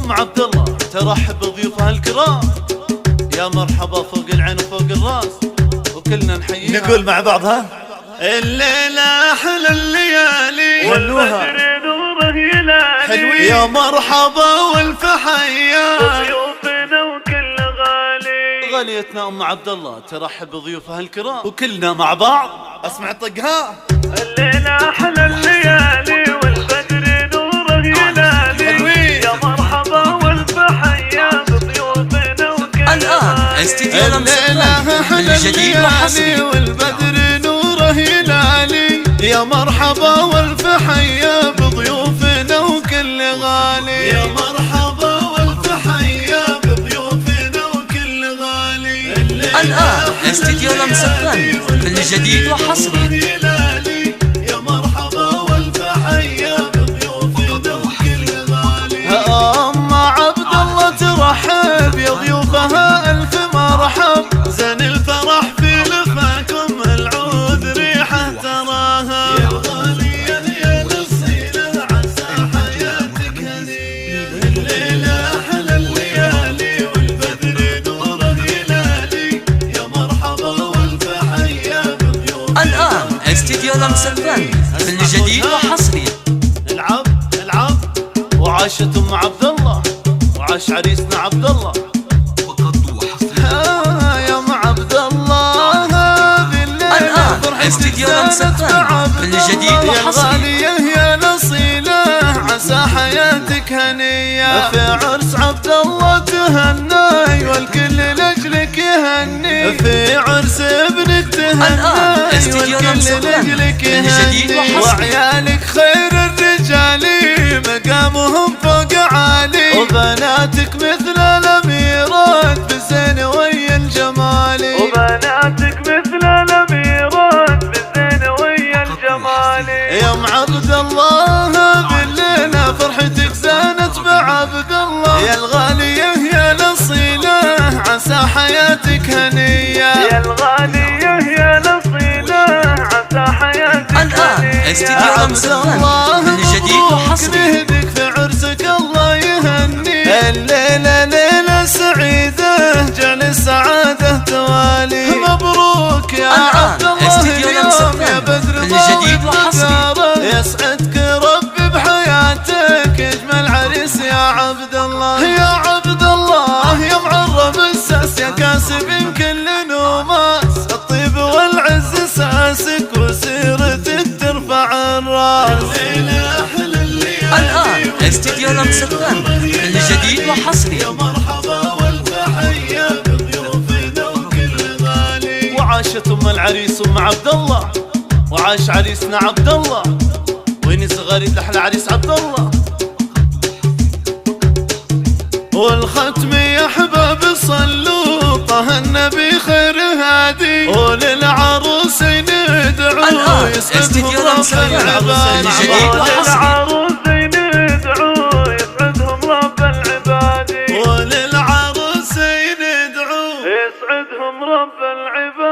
أم عبد الله ترحب بضيوفها الكرام، يا مرحبا فوق العين وفوق الراس وكلنا نحييها. نقول مع بعضها الليلة أحلى الليالي والنوها نوره يلالي، يا مرحبا والف حيا ضيوفنا وكل غالي. غاليتنا أم عبد الله ترحب بضيوفها الكرام وكلنا مع بعض. اسمع طقها. الليلة أحلى الليالي والبدر نوره يلالي، يا مرحبا والف حيا بضيوفنا وكل غالي. الآن استديو لمسكن الجديد وحصري والبدر نوره يلالي، يا مرحبا والف حيا بضيوفنا وكل غالي. يا مرحبا والف حيا بضيوفنا وكل غالي. الآن استديو لمسكن الجديد وحصري. يا مرحبا والف حيا بضيوفنا وكل غالي. أم عبد الله ترحب يا ضيوفها ألف مرحب، زين الفرح في لفاكم العود ريحه تراها. يا الغالية يا نصيلة عسى حياتك هنية، الليلة أحلى الليالي والبدر نوره يلالي، يا مرحبا والف حيا بضيوفنا. الآن استديو لمسكن الجديد وحصري. العب وعاشت ام عبد الله وعاش عريسنا عبد الله. يا ام عبد الله الآن استديو لمسكن الجديد يا وحصري. الغالية يا نصيلة عسى حياتك هنية، في عرس عبد الله تهناي والكل لاجلك يهني، في عرس ابنك تهناي والكل لاجلك يهني، وعيالك خير الرجال مقامهم فوق عالي، وبناتك مثل الأميرات بالزين ويا الجمال، وبناتك مثل الأميرات بالزين ويا الجمال. يا ام عبد الله بالليلة فرحتك زانت بعبد الله، يا الغالية يا نصيلة عسى حياتك هنية، يا الغالية يا نصيلة عسى حياتك الآن استديو لمسكن الجديد وحصري. نهدك في عرسك الله يهني، الليلة ليلة سعيدة جعل السعادة توالي، مبروك يا عبد الله اليوم يا بدر الجديد وحصري. يسعدك ربي بحياتك اجمل عريس يا عبد الله. يا عبد الله يا معرب الساس يا كاسب كل نوماس، الطيب والعز ساسك وسيرتك ترفع الراس. الآن استديو لمسكن الجديد وحصري. يا مرحبا والف حيا بضيوفنا وكل غالي. وعاشت ام العريس ام عبد الله وعاش عريسنا عبد الله، وين صغاري احلى عريس عبد الله. والختم يا احباب صلوا طه النبي خير هادي، وللعروسين ندعو يسعدهم رب العباد، وللعروسين ندعو يسعدهم رب العباد، وللعروسين ندعو يسعدهم رب العباد.